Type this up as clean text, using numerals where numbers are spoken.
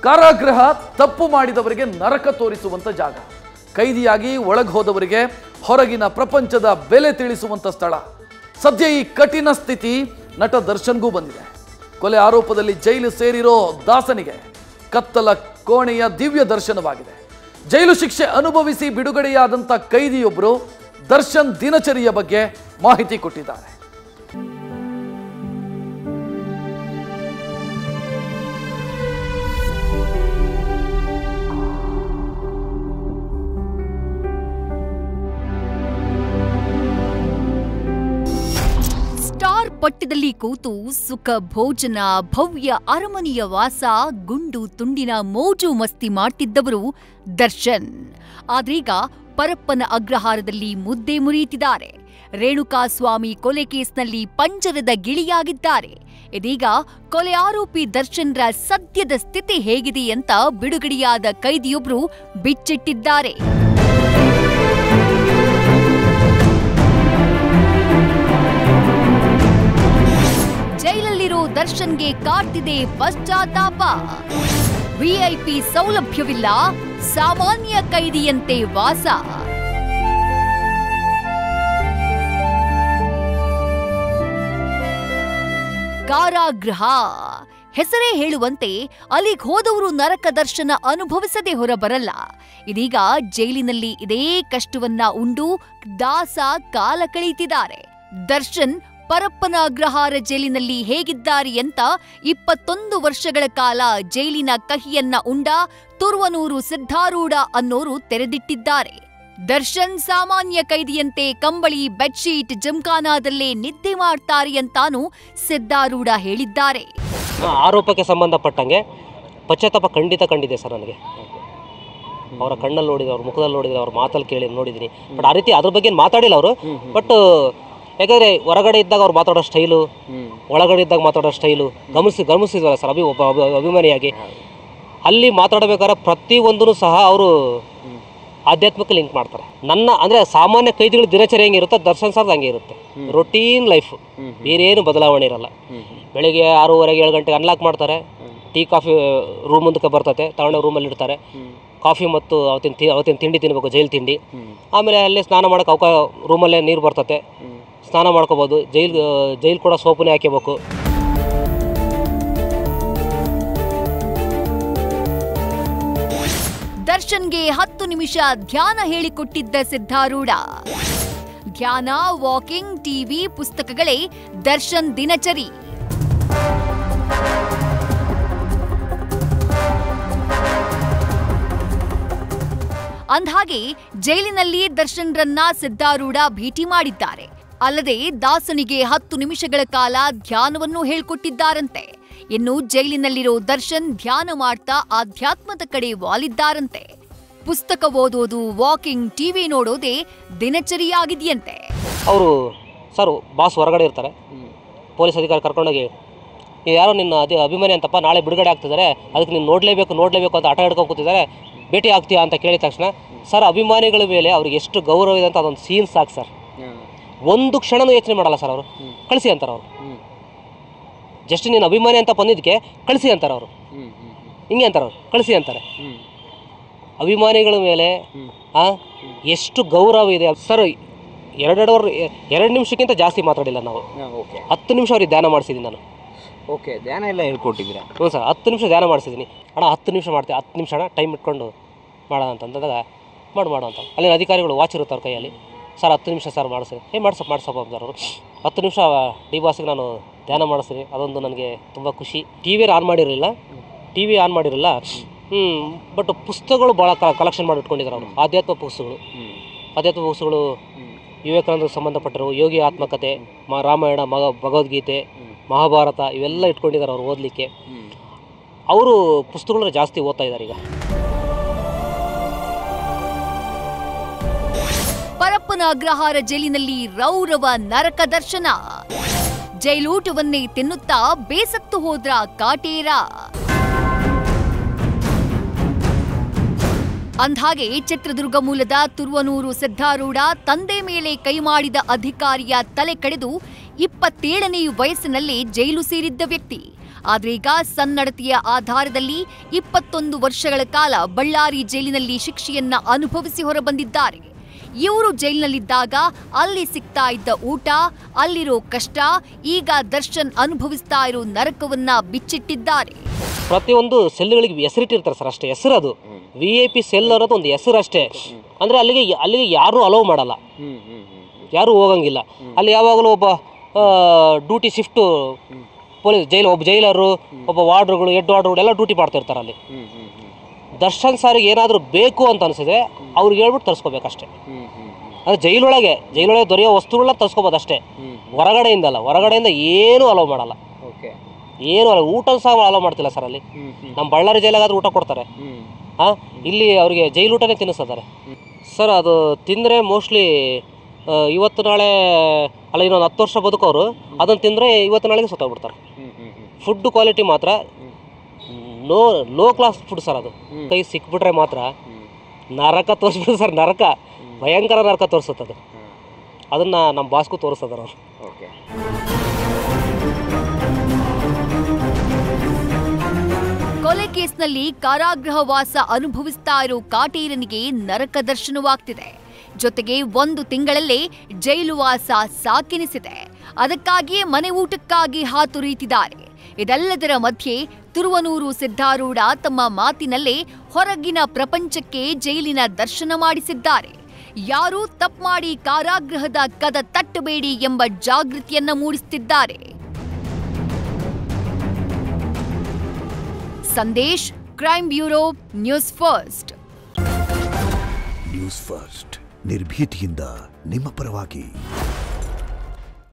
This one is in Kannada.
ಕಾರಾಗೃಹ ತಪ್ಪು ಮಾಡಿದವರಿಗೆ ನರಕ ತೋರಿಸುವಂತ ಜಾಗ, ಕೈದಿಯಾಗಿ ಒಳಗೆ ಹೋದವರಿಗೆ ಹೊರಗಿನ ಪ್ರಪಂಚದ ಬೆಲೆ ತಿಳಿಸುವಂತ ಸ್ಥಳ. ಸದ್ಯ ಈ ಕಠಿಣ ಸ್ಥಿತಿ ನಟ ದರ್ಶನ್ಗೂ ಬಂದಿದೆ. ಕೊಲೆ ಆರೋಪದಲ್ಲಿ ಜೈಲು ಸೇರಿರೋ ದಾಸನಿಗೆ ಕತ್ತಲ ಕೋಣೆಯ ದಿವ್ಯ ದರ್ಶನವಾಗಿದೆ. ಜೈಲು ಶಿಕ್ಷೆ ಅನುಭವಿಸಿ ಬಿಡುಗಡೆಯಾದಂಥ ಕೈದಿಯೊಬ್ಬರು ದರ್ಶನ್ ದಿನಚರಿಯ ಬಗ್ಗೆ ಮಾಹಿತಿ ಕೊಟ್ಟಿದ್ದಾರೆ. ಸ್ಟಾರ್ ಪಟ್ಟದಲ್ಲಿ ಕೂತು ಸುಖ ಭೋಜನ, ಭವ್ಯ ಅರಮನೆಯ ವಾಸ, ಗುಂಡು ತುಂಡಿನ ಮೋಜು ಮಸ್ತಿ ಮಾಡ್ತಿದ್ದವರು ದರ್ಶನ್. ಆದ್ರೀಗ ಪರಪ್ಪನ ಅಗ್ರಹಾರದಲ್ಲಿ ಮುದ್ದೆ ಮುರಿಯುತ್ತಿದ್ದಾರೆ. ರೇಣುಕಾಸ್ವಾಮಿ ಕೊಲೆ ಕೇಸ್ನಲ್ಲಿ ಪಂಜರದ ಗಿಳಿಯಾಗಿದ್ದಾರೆ. ಇದೀಗ ಕೊಲೆ ಆರೋಪಿ ದರ್ಶನ್ರ ಸದ್ಯದ ಸ್ಥಿತಿ ಹೇಗಿದೆ ಅಂತ ಬಿಡುಗಡೆಯಾದ ಕೈದಿಯೊಬ್ರು ಬಿಚ್ಚಿಟ್ಟಿದ್ದಾರೆ. ಜೈಲಲ್ಲಿರೋ ದರ್ಶನ್ಗೆ ಕಾಡ್ತಿದೆ ಪಶ್ಚಾತ್ತಾಪ. ವಿಐಪಿ ಸೌಲಭ್ಯವಿಲ್ಲ, ಸಾಮಾನ್ಯ ಕೈದಿಯಂತೆ ವಾಸ. ಕಾರಾಗೃಹ ಹೆಸರೇ ಹೇಳುವಂತೆ ಅಲ್ಲಿಗೆ ಹೋದವರು ನರಕ ದರ್ಶನ ಅನುಭವಿಸದೆ ಹೊರಬರಲ್ಲ. ಇದೀಗ ಜೈಲಿನಲ್ಲಿ ಇದೇ ಕಷ್ಟವನ್ನ ಉಂಡು ದಾಸ ಕಾಲ ಕಳೀತಿದ್ದಾರೆ. ದರ್ಶನ್ ಪರಪ್ಪನ ಅಗ್ರಹಾರ ಜೈಲಿನಲ್ಲಿ ಹೇಗಿದ್ದಾರೆ ಅಂತ 21 ವರ್ಷಗಳ ಕಾಲ ಜೈಲಿನ ಕಹಿಯನ್ನ ಉಂಡ ತುರುವನೂರು ಸಿದ್ಧಾರೂಢ ಅನ್ನೋರು ತೆರೆದಿಟ್ಟಿದ್ದಾರೆ. ದರ್ಶನ್ ಸಾಮಾನ್ಯ ಕೈದಿಯಂತೆ ಕಂಬಳಿ, ಬೆಡ್ಶೀಟ್, ಜಿಮ್ಖಾನಾದಲ್ಲೇ ನಿದ್ದೆ ಮಾಡ್ತಾರೆ ಅಂತಾನು ಸಿದ್ಧಾರೂಢ ಹೇಳಿದ್ದಾರೆ. ಆರೋಪಕ್ಕೆ ಸಂಬಂಧಪಟ್ಟಂಗೆ ಪಶ್ಚಾತ್ತಾಪ ಖಂಡಿತ ಕಂಡಿದೆ ಸರ್. ನನಗೆ ಅವರ ಕಣ್ಣಲ್ಲಿ ನೋಡಿದ್ರೆ, ಅವ್ರ ಮುಖದಲ್ಲಿ ನೋಡಿದ್ರೆ, ಅವ್ರ ಮಾತಲ್ಲಿ ಕೇಳಿ ನೋಡಿದ್ದೀನಿ. ಬಟ್ ಆ ರೀತಿ ಅದ್ರ ಬಗ್ಗೆ ಮಾತಾಡಿಲ್ಲ ಅವರು. ಬಟ್ ಯಾಕಂದರೆ ಹೊರಗಡೆ ಇದ್ದಾಗ ಅವ್ರು ಮಾತಾಡೋ ಸ್ಟೈಲು, ಒಳಗಡೆ ಇದ್ದಾಗ ಮಾತಾಡೋ ಸ್ಟೈಲು ಗಮನಿಸಿದ್ವಲ್ಲ ಸರ್. ಒಬ್ಬ ಅಭಿಮಾನಿಯಾಗಿ ಅಲ್ಲಿ ಮಾತಾಡಬೇಕಾದ್ರೆ ಪ್ರತಿಯೊಂದೂ ಸಹ ಅವರು ಆಧ್ಯಾತ್ಮಕ್ಕೆ ಲಿಂಕ್ ಮಾಡ್ತಾರೆ. ನನ್ನ ಅಂದರೆ ಸಾಮಾನ್ಯ ಕೈದಿಗಳ ದಿನಚರಿ ಹೆಂಗಿರುತ್ತೆ, ದರ್ಶನ್ ಸರ್ದು ಹಂಗೆ ಇರುತ್ತೆ. ರೊಟೀನ್ ಲೈಫ್, ಬೇರೇನು ಬದಲಾವಣೆ ಇರಲ್ಲ. ಬೆಳಿಗ್ಗೆ 6:30 7 ಗಂಟೆಗೆ ಅನ್ಲಾಕ್ ಮಾಡ್ತಾರೆ. ಟೀ ಕಾಫಿ ರೂಮ್ ಮುಂದಕ್ಕೆ ಬರ್ತದೆ, ತಗೊಂಡು ರೂಮಲ್ಲಿ ಇಡ್ತಾರೆ. ಕಾಫಿ ಮತ್ತು ಅವತ್ತಿನ ತಿಂಡಿ ತಿನ್ನಬೇಕು, ಜೈಲು ತಿಂಡಿ. ಆಮೇಲೆ ಅಲ್ಲಿ ಸ್ನಾನ ಮಾಡೋಕೆ ರೂಮಲ್ಲೇ ನೀರು ಬರ್ತದೆ, ಸ್ನಾನ ಮಾಡ್ಕೋಬೋದು. ಜೈಲು ಕೂಡ ಸೋಪುನೇ ಹಾಕಬೇಕು. ದರ್ಶನ್ಗೆ 10 ನಿಮಿಷ ಧ್ಯಾನ ಹೇಳಿಕೊಟ್ಟಿದ್ದ ಸಿದ್ಧಾರೂಢ. ಧ್ಯಾನ, ವಾಕಿಂಗ್, ಟಿವಿ, ಪುಸ್ತಕಗಳೇ ದರ್ಶನ್ ದಿನಚರಿ. ಅಂದ್ಹಾಗೆ ಜೈಲಿನಲ್ಲಿ ದರ್ಶನ್ರನ್ನ ಸಿದ್ಧಾರೂಢ ಭೇಟಿ ಮಾಡಿದ್ದಾರೆ. ಅಲ್ಲದೆ ದಾಸನಿಗೆ 10 ನಿಮಿಷಗಳ ಕಾಲ ಧ್ಯಾನವನ್ನು ಹೇಳ್ಕೊಟ್ಟಿದ್ದಾರಂತೆ. ಇನ್ನು ಜೈಲಿನಲ್ಲಿರೋ ದರ್ಶನ್ ಧ್ಯಾನ ಮಾಡ್ತಾ ಆಧ್ಯಾತ್ಮದ ಕಡೆ ವಾಲಿದ್ದಾರಂತೆ. ಪುಸ್ತಕ ಓದೋದು, ವಾಕಿಂಗ್, ಟಿವಿ ನೋಡೋದೇ ದಿನಚರಿಯಾಗಿದೆಯಂತೆ. ಅವರು ಸರ್ ಬಾಸ್ ಹೊರಗಡೆ ಇರ್ತಾರೆ, ಪೊಲೀಸ್ ಅಧಿಕಾರಿ ಕರ್ಕೊಂಡೋಗಿ ಯಾರೋ ನಿನ್ನ ಅಭಿಮಾನಿ ಅಂತಪ್ಪ, ನಾಳೆ ಬಿಡುಗಡೆ ಆಗ್ತಿದ್ದಾರೆ, ಅದಕ್ಕೆ ನೀನು ನೋಡಲೇಬೇಕು ಅಂತ ಆಟ ಹಿಡ್ಕೊಂಡು ಕೂತಿದ್ದಾರೆ, ಭೇಟಿ ಆಗ್ತೀಯಾ ಅಂತ ಕೇಳಿದ ತಕ್ಷಣ ಸರ್ ಅಭಿಮಾನಿಗಳ ಮೇಲೆ ಅವ್ರಿಗೆ ಎಷ್ಟು ಗೌರವ ಇದೆ ಅಂತ ಅದೊಂದು ಸೀನ್ ಸಾಕು ಸರ್. ಒಂದು ಕ್ಷಣನೂ ಯೋಚನೆ ಮಾಡಲ್ಲ ಸರ್. ಅವರು ಕಳಿಸಿ ಅಂತಾರೆ. ಅವರು ಜಸ್ಟ್ ನೀನು ಅಭಿಮಾನಿ ಅಂತ ಬಂದಿದ್ದಕ್ಕೆ ಕಳಿಸಿ ಅಂತಾರೆ. ಅವರು ಹಿಂಗೆ ಅಂತಾರೆ, ಅವರು ಕಳಿಸಿ ಅಂತಾರೆ. ಅಭಿಮಾನಿಗಳ ಮೇಲೆ ಎಷ್ಟು ಗೌರವ ಇದೆ ಸರ್. 2 ನಿಮಿಷಕ್ಕಿಂತ ಜಾಸ್ತಿ ಮಾತಾಡಿಲ್ಲ ನಾವು. 10 ನಿಮಿಷ ಅವ್ರಿಗೆ ಧ್ಯಾನ ಮಾಡಿಸಿದ್ದೀನಿ ನಾನು. ಓಕೆ, ಧ್ಯಾನ ಎಲ್ಲ ಹೇಳ್ಕೊಟ್ಟಿದ್ದೀರಾ? ಹ್ಞೂ ಸರ್, 10 ನಿಮಿಷ ಧ್ಯಾನ ಮಾಡಿಸಿದ್ದೀನಿ. ಅಣ್ಣ 10 ನಿಮಿಷ ಮಾಡ್ತೀವಿ, 10 ನಿಮಿಷ ಅಣ್ಣ ಟೈಮ್ ಇಟ್ಕೊಂಡು ಮಾಡೋಣ ಅಂತಂದಾಗ ಮಾಡು ಅಂತ ಅಲ್ಲಿನ ಅಧಿಕಾರಿಗಳು ವಾಚ್ ಇರುತ್ತೆ ಅವ್ರ ಕೈಯಲ್ಲಿ. ಸರ್ 10 ನಿಮಿಷ ಸರ್ ಮಾಡಿಸ್ತೀನಿ. ಮಾಡ್ಸಪ್ಪ ಅಂತಾರೆ ಅವರು. 10 ನಿಮಿಷ ಡಿ ಬಾಸ್ಗೆ ನಾನು ಧ್ಯಾನ ಮಾಡಿಸ್ತೀನಿ. ಅದೊಂದು ನನಗೆ ತುಂಬ ಖುಷಿ. ಟಿ ವಿ ಆನ್ ಮಾಡಿರಲಿಲ್ಲ. ಬಟ್ ಪುಸ್ತಕಗಳು ಭಾಳ ಕಲೆಕ್ಷನ್ ಮಾಡಿ ಇಟ್ಕೊಂಡಿದ್ದಾರೆ ಅವರು. ಆಧ್ಯಾತ್ಮ ಪುಸ್ತಕಗಳು ವಿವೇಕಾನಂದಕ್ಕೆ ಸಂಬಂಧಪಟ್ಟಿರೋ ಯೋಗಿ ಆತ್ಮಕಥೆ, ರಾಮಾಯಣ, ಭಗವದ್ಗೀತೆ, ಮಹಾಭಾರತ ಇವೆಲ್ಲ ಇಟ್ಕೊಂಡಿದ್ದಾರೆ ಅವರು ಓದಲಿಕ್ಕೆ. ಅವರು ಪುಸ್ತಕಗಳನ್ನ ಜಾಸ್ತಿ ಓದ್ತಾ ಇದ್ದಾರೆ ಈಗ. ಪರಪ್ಪನ ಅಗ್ರಹಾರ ಜೈಲಿನಲ್ಲಿ ರೌರವ ನರಕ ದರ್ಶನ. ಜೈಲೂಟವನ್ನೇ ತಿನ್ನುತ್ತಾ ಬೇಸತ್ತು ಹೋದ್ರ ಕಾಟೇರ. ಅಂದ್ಹಾಗೆ ಚಿತ್ರದುರ್ಗ ಮೂಲದ ತುರುವನೂರು ಸಿದ್ಧಾರೂಢ ತಂದೆ ಮೇಲೆ ಕೈ ಮಾಡಿದ ಅಧಿಕಾರಿಯ ತಲೆ ಕಡೆದು 27ನೇ ವಯಸ್ಸಿನಲ್ಲಿ ಜೈಲು ಸೇರಿದ್ದ ವ್ಯಕ್ತಿ. ಆದ್ರೆ ಈಗ ಸನ್ನಡತೆಯ ಆಧಾರದಲ್ಲಿ 21 ವರ್ಷಗಳ ಕಾಲ ಬಳ್ಳಾರಿ ಜೈಲಿನಲ್ಲಿ ಶಿಕ್ಷೆಯನ್ನ ಅನುಭವಿಸಿ ಹೊರಬಂದಿದ್ದಾರೆ. ಇವರು ಜೈಲಿನಲ್ಲಿದ್ದಾಗ ಅಲ್ಲಿ ಸಿಗ್ತಾ ಇದ್ದ ಊಟ, ಅಲ್ಲಿರೋ ಕಷ್ಟ, ಈಗ ದರ್ಶನ್ ಅನುಭವಿಸ್ತಾ ಇರೋ ನರಕವನ್ನ ಬಿಚ್ಚಿಟ್ಟಿದ್ದಾರೆ. ಪ್ರತಿಯೊಂದು ಸೆಲ್ಗಳಿಗೆ ಹೆಸರಿಟ್ಟಿರ್ತಾರೆ ಸರ್, ಅಷ್ಟೇ ಹೆಸರು. ಅದು VIP ಸೆಲ್ ಅನ್ನೋದು ಒಂದು ಹೆಸರು ಅಷ್ಟೇ. ಅಂದರೆ ಅಲ್ಲಿಗೆ ಯಾರೂ ಅಲೋವ್ ಮಾಡಲ್ಲ, ಯಾರೂ ಹೋಗಂಗಿಲ್ಲ. ಅಲ್ಲಿ ಯಾವಾಗಲೂ ಒಬ್ಬ ಡ್ಯೂಟಿ ಶಿಫ್ಟು ಪೊಲೀಸ್ ಒಬ್ಬ ಜೈಲರು, ಒಬ್ಬ ವಾರ್ಡ್ರುಗಳು, ಹೆಡ್ ವಾರ್ಡ್ರುಗಳು ಎಲ್ಲ ಡ್ಯೂಟಿ ಮಾಡ್ತಿರ್ತಾರೆ ಅಲ್ಲಿ. ದರ್ಶನ್ ಸಾರಿಗೆ ಏನಾದರೂ ಬೇಕು ಅಂತ ಅನಿಸಿದ್ರೆ ಅವ್ರಿಗೆ ಹೇಳ್ಬಿಟ್ಟು ತರಿಸ್ಕೋಬೇಕಷ್ಟೇ. ಅದು ಜೈಲೊಳಗೆ ದೊರೆಯೋ ವಸ್ತುಗಳನ್ನ ತರಿಸ್ಕೋಬೋದು ಅಷ್ಟೇ, ಹೊರಗಡೆಯಿಂದ ಏನೂ ಅಲೋವ್ ಮಾಡಲ್ಲ. ಏನು ಅಲ್ಲ, ಊಟ ಸಹ ಅಲೋವ್ ಮಾಡ್ತಿಲ್ಲ ಸರ್ ಅಲ್ಲಿ. ನಮ್ಮ ಬಳ್ಳಾರಿ ಜೈಲಾಗಾದ್ರೂ ಊಟ ಕೊಡ್ತಾರೆ, ಇಲ್ಲಿ ಅವರಿಗೆ ಜೈಲು ಊಟನೇ ತಿನ್ನಿಸ್ತಾರೆ ಸರ್. ಅದು ತಿಂದರೆ ಮೋಸ್ಟ್ಲಿ ಇವತ್ತು ನಾಳೆ ಅಲ್ಲ, ಇನ್ನೊಂದು 10 ವರ್ಷ ಬದುಕೋರು ಅದನ್ನು ತಿಂದರೆ ಇವತ್ತು ನಾಳೆಗೆ ಸತ್ತೋಗ್ಬಿಡ್ತಾರೆ. ಫುಡ್ ಕ್ವಾಲಿಟಿ ಮಾತ್ರ ಲೋ ಕ್ಲಾಸ್ ಫುಡ್ ಸರ್. ಅದು ಕೈ ಸಿಕ್ಬಿಟ್ರೆ ಮಾತ್ರ ನರಕ ತೋರಿಸ್ಬಿಡ್ತು ಸರ್, ನರಕ, ಭಯಂಕರ ನರಕ ತೋರಿಸುತ್ತೆ. ಅದನ್ನು ನಮ್ಮ ಬಾಸ್ಗೂ ತೋರಿಸ್ತಾರೆ ಅವರು. ಕೊಲೆ ಕೇಸ್ನಲ್ಲಿ ಕಾರಾಗೃಹವಾಸ ಅನುಭವಿಸ್ತಾ ಇರೋ ಕಾಟೇರನಿಗೆ ನರಕ ದರ್ಶನವಾಗ್ತಿದೆ. ಜೊತೆಗೆ 1 ತಿಂಗಳಲ್ಲೇ ಜೈಲುವಾಸ ಸಾಕೆನಿಸಿದೆ. ಅದಕ್ಕಾಗಿಯೇ ಮನೆ ಊಟಕ್ಕಾಗಿ ಹಾತೊರೆಯುತ್ತಿದ್ದಾರೆ. ಇದೆಲ್ಲದರ ಮಧ್ಯೆ ತುರುವನೂರು ಸಿದ್ಧಾರೂಢ ತಮ್ಮ ಮಾತಿನಲ್ಲೇ ಹೊರಗಿನ ಪ್ರಪಂಚಕ್ಕೆ ಜೈಲಿನ ದರ್ಶನ ಮಾಡಿಸಿದ್ದಾರೆ. ಯಾರೂ ತಪ್ಪು ಮಾಡಿ ಕಾರಾಗೃಹದ ಕದ ತಟ್ಟಬೇಡಿ ಎಂಬ ಜಾಗೃತಿಯನ್ನ ಮೂಡಿಸುತ್ತಿದ್ದಾರೆ. Sandesh, crime bureau, news first. News first ನಿರ್ಭೀತಿಯಿಂದ ನಿಮ್ಮ ಪರವಾಗಿ.